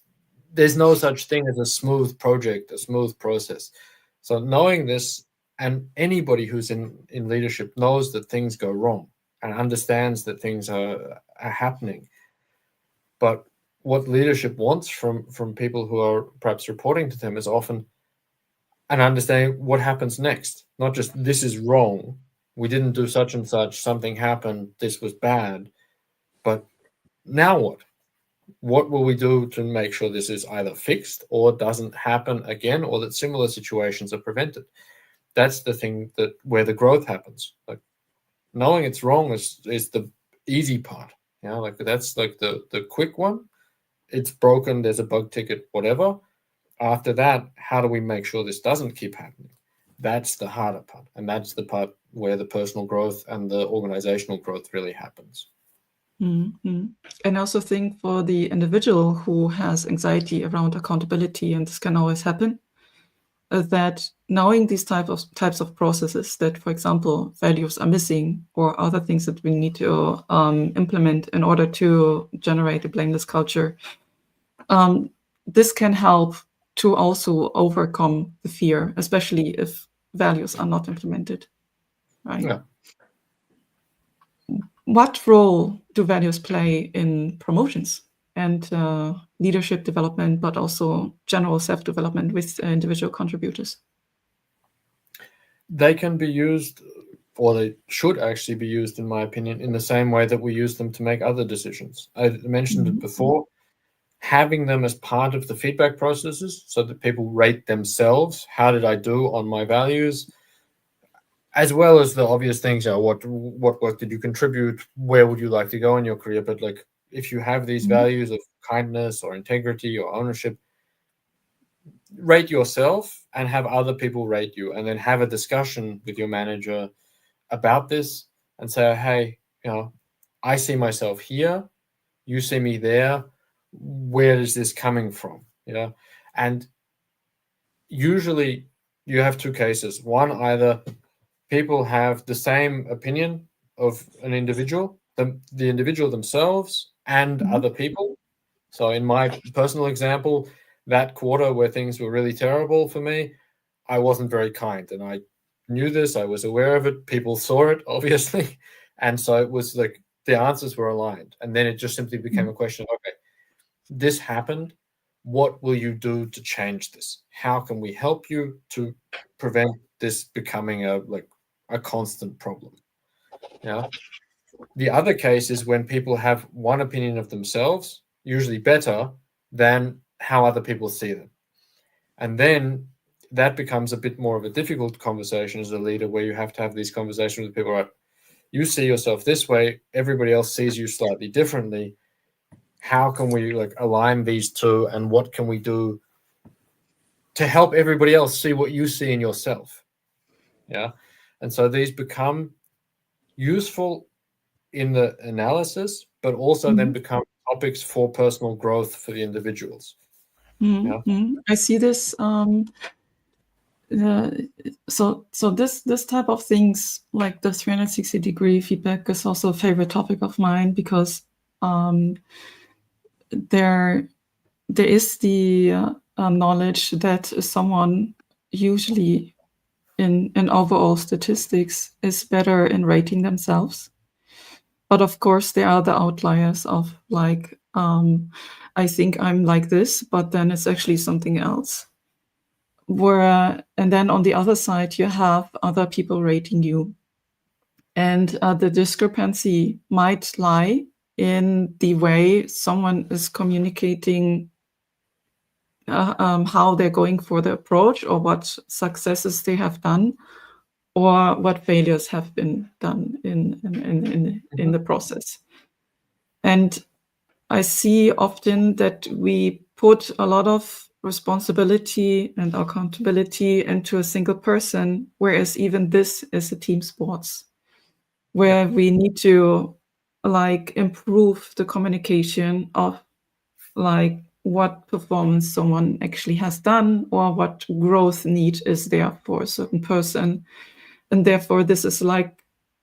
there's no such thing as a smooth project, a smooth process. So knowing this, and anybody who's in leadership knows that things go wrong and understands that things are happening. But what leadership wants from people who are perhaps reporting to them is often an understanding what happens next. Not just, this is wrong, we didn't do such and such, something happened, this was bad, but now what? What will we do to make sure this is either fixed or doesn't happen again, or that similar situations are prevented? That's the thing that where the growth happens. Like, knowing it's wrong is the easy part. You know, like, that's like the quick one. It's broken, there's a bug ticket, whatever. After that, how do we make sure this doesn't keep happening? That's the harder part. And that's the part where the personal growth and the organizational growth really happens. Mm-hmm. And I also think for the individual who has anxiety around accountability, and this can always happen, that knowing these types of processes, that, for example, values are missing or other things that we need to implement in order to generate a blameless culture, this can help to also overcome the fear, especially if values are not implemented, right? Yeah. What role do values play in promotions and leadership development, but also general self-development with individual contributors? They can be used, or they should actually be used, in my opinion, in the same way that we use them to make other decisions. I mentioned it before, having them as part of the feedback processes so that people rate themselves. How did I do on my values? As well as the obvious things, what work did you contribute? Where would you like to go in your career? But like, if you have these values of kindness or integrity or ownership, rate yourself and have other people rate you, and then have a discussion with your manager about this and say, hey, I see myself here, you see me there, where is this coming from? And usually you have two cases. One, either people have the same opinion of an individual, the individual themselves and other people. So in my personal example, that quarter where things were really terrible for me, I wasn't very kind, and I knew this, I was aware of it, people saw it, obviously. And so it was like the answers were aligned. And then it just simply became a question of, okay, this happened. What will you do to change this? How can we help you to prevent this becoming a constant problem? The other case is when people have one opinion of themselves, usually better than how other people see them. And then that becomes a bit more of a difficult conversation as a leader, where you have to have these conversations with people, right? You see yourself this way, everybody else sees you slightly differently. How can we align these two, and what can we do to help everybody else see what you see in yourself? And so these become useful in the analysis, but also then become topics for personal growth for the individuals. I see this. So this type of things, like the 360-degree feedback, is also a favorite topic of mine, because there is the knowledge that someone usually in overall statistics is better in rating themselves. But of course, there are the outliers of I think I'm like this, but then it's actually something else. And then on the other side, you have other people rating you. And the discrepancy might lie in the way someone is communicating how they're going for the approach, or what successes they have done, or what failures have been done in the process. And I see often that we put a lot of responsibility and accountability into a single person, whereas even this is a team sports, where we need to improve the communication of what performance someone actually has done, or what growth need is there for a certain person. And therefore, this is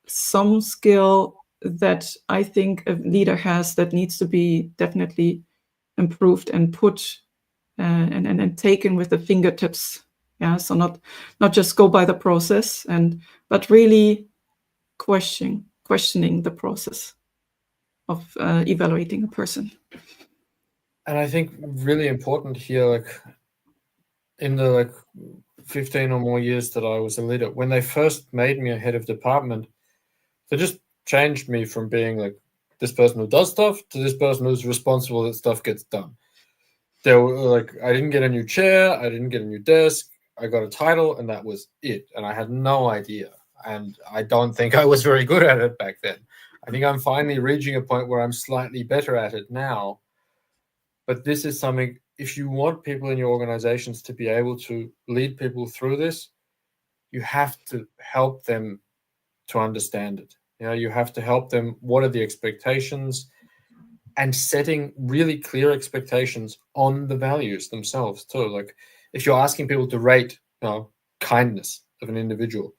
some skill that I think a leader has that needs to be definitely improved and put and taken with the fingertips. So not just go by the process, but really questioning the process of evaluating a person. And I think really important here, in the 15 or more years that I was a leader, when they first made me a head of department, they just changed me from being this person who does stuff to this person who's responsible that stuff gets done. They were I didn't get a new chair, I didn't get a new desk, I got a title, and that was it. And I had no idea. And I don't think I was very good at it back then. I think I'm finally reaching a point where I'm slightly better at it now. But this is something, if you want people in your organizations to be able to lead people through this, you have to help them to understand it. You have to help them. What are the expectations? And setting really clear expectations on the values themselves too. If you're asking people to rate kindness of an individual,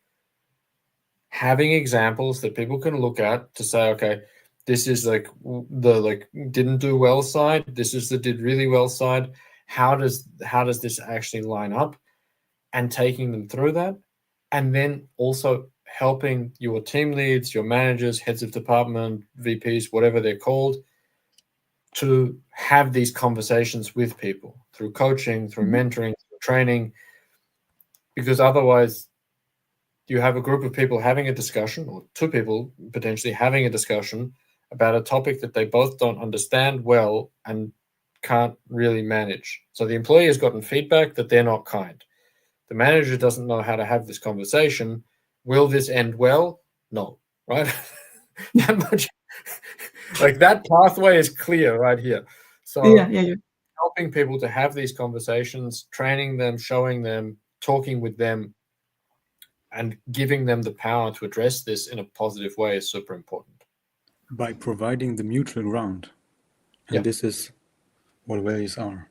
having examples that people can look at to say, okay, this is the didn't do well side, this is the did really well side. How does this actually line up? And taking them through that, and then also helping your team leads, your managers, heads of department, VPs, whatever they're called, to have these conversations with people through coaching, through mentoring, through training. Because otherwise you have a group of people having a discussion, or two people potentially having a discussion about a topic that they both don't understand well and can't really manage. So the employee has gotten feedback that they're not kind. The manager doesn't know how to have this conversation. Will this end well? No, right? That much, that pathway is clear right here. So yeah. help helping people to have these conversations, training them, showing them, talking with them, and giving them the power to address this in a positive way is super important. By providing the mutual ground. And this is what values are.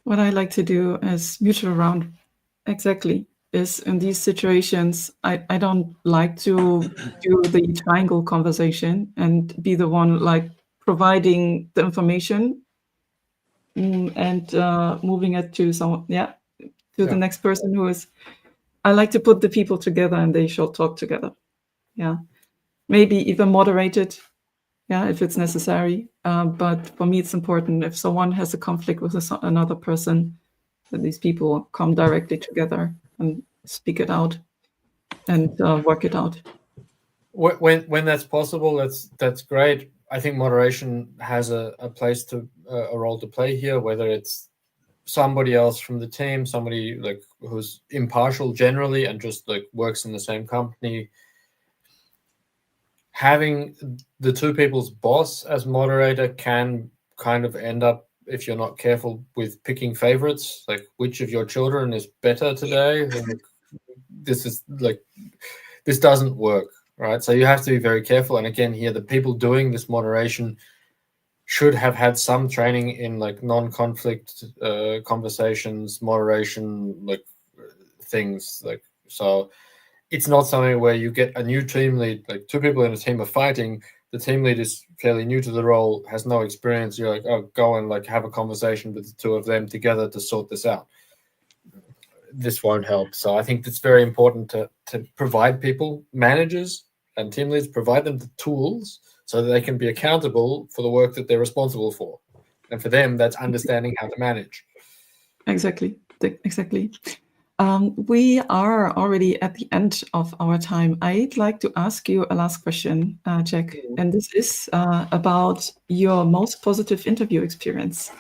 What I like to do is mutual ground. Exactly. Is in these situations, I don't like to do the triangle conversation and be the one like providing the information and moving it to someone, the next person who is. I like to put the people together and they shall talk together. Yeah, maybe even moderated. Yeah, if it's necessary. But for me, it's important if someone has a conflict with another person, that these people come directly together and speak it out and work it out. When that's possible, that's great. I think moderation has a place to a role to play here, whether it's somebody else from the team, somebody like who's impartial generally and just like works in the same company. Having the two people's boss as moderator can kind of end up, if you're not careful, with picking favorites, like which of your children is better today. This doesn't work, right? So you have to be very careful. And again, here, the people doing this moderation should have had some training in like non-conflict conversations, moderation, like things like, so it's not something where you get a new team lead, like two people in a team are fighting. The team lead is fairly new to the role, has no experience. You're like, oh, go and like have a conversation with the two of them together to sort this out. This won't help. So I think it's very important to provide people, managers and team leads, provide them the tools so that they can be accountable for the work that they're responsible for. And for them, that's understanding how to manage. Exactly. We are already at the end of our time. I'd like to ask you a last question, Jack, and this is about your most positive interview experience.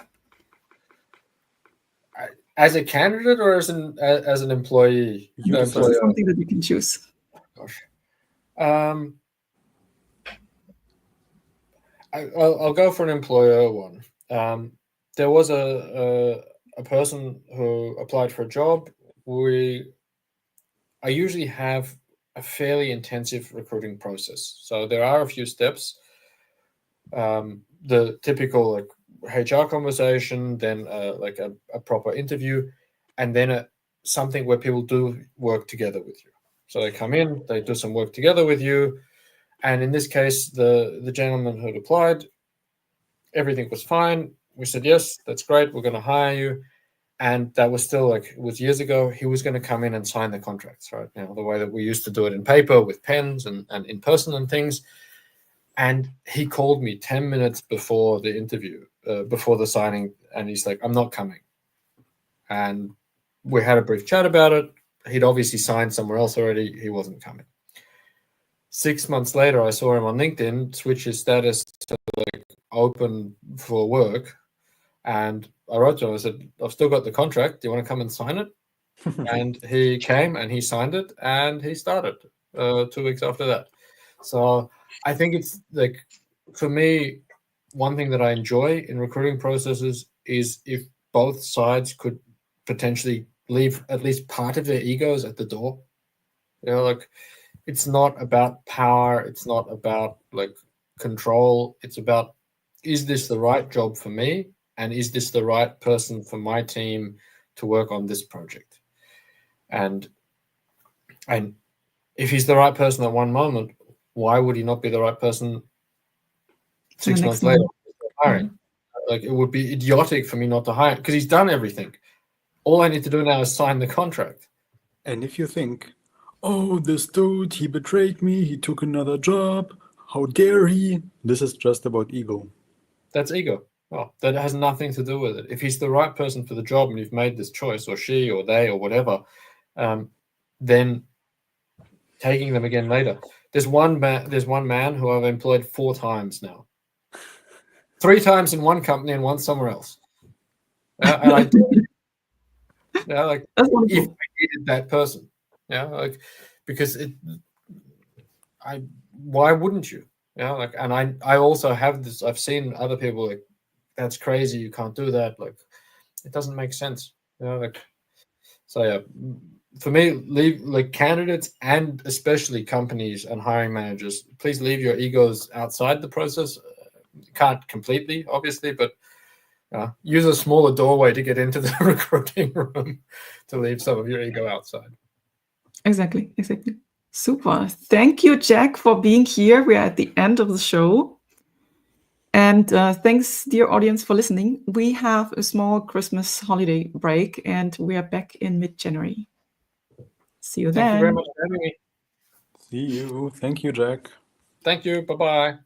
As a candidate or as an employee? Something that you can choose. Gosh. I'll go for an employer one. There was a person who applied for a job. I usually have a fairly intensive recruiting process. So there are a few steps. The typical like HR conversation, then like a proper interview, and then something where people do work together with you. So they come in, they do some work together with you. And in this case, the gentleman who had applied, everything was fine. We said, yes, that's great. We're going to hire you. And that was still like, it was years ago. He was going to come in and sign the contracts, right? You know, the way that we used to do it in paper with pens and in person and things. And he called me 10 minutes before the interview, before the signing. And he's like, I'm not coming. And we had a brief chat about it. He'd obviously signed somewhere else already. He wasn't coming. 6 months later, I saw him on LinkedIn switch his status to like open for work. And I wrote to him, I said, I've still got the contract. Do you want to come and sign it? And he came and he signed it and he started 2 weeks after that. So I think it's like, for me, one thing that I enjoy in recruiting processes is if both sides could potentially leave at least part of their egos at the door. You know, like, it's not about power. It's not about like control. It's about, is this the right job for me? And is this the right person for my team to work on this project? And if he's the right person at one moment, why would he not be the right person 6 months later? Hiring? Like, it would be idiotic for me not to hire him because he's done everything. All I need to do now is sign the contract. And if you think, oh, this dude, he betrayed me, he took another job, how dare he? This is just about ego. That's ego. Oh, that has nothing to do with it. If he's the right person for the job and you've made this choice, or she or they or whatever, then taking them again later. There's one man who I've employed 4 times now. 3 times in one company and once somewhere else. And I did. Yeah, like if I needed that person. Yeah, like, because why wouldn't you? Yeah, like, and I also have this. I've seen other people like that's crazy, you can't do that. Like, it doesn't make sense. Like, so yeah, for me, leave, like, candidates and especially companies and hiring managers, please leave your egos outside the process. Can't completely, obviously, but use a smaller doorway to get into the recruiting room to leave some of your ego outside. Exactly. Super. Thank you, Jack, for being here. We are at the end of the show. And thanks, dear audience, for listening. We have a small Christmas holiday break, and we are back in mid-January. See you then. Thank you very much for having me. See you. Thank you, Jack. Thank you. Bye-bye.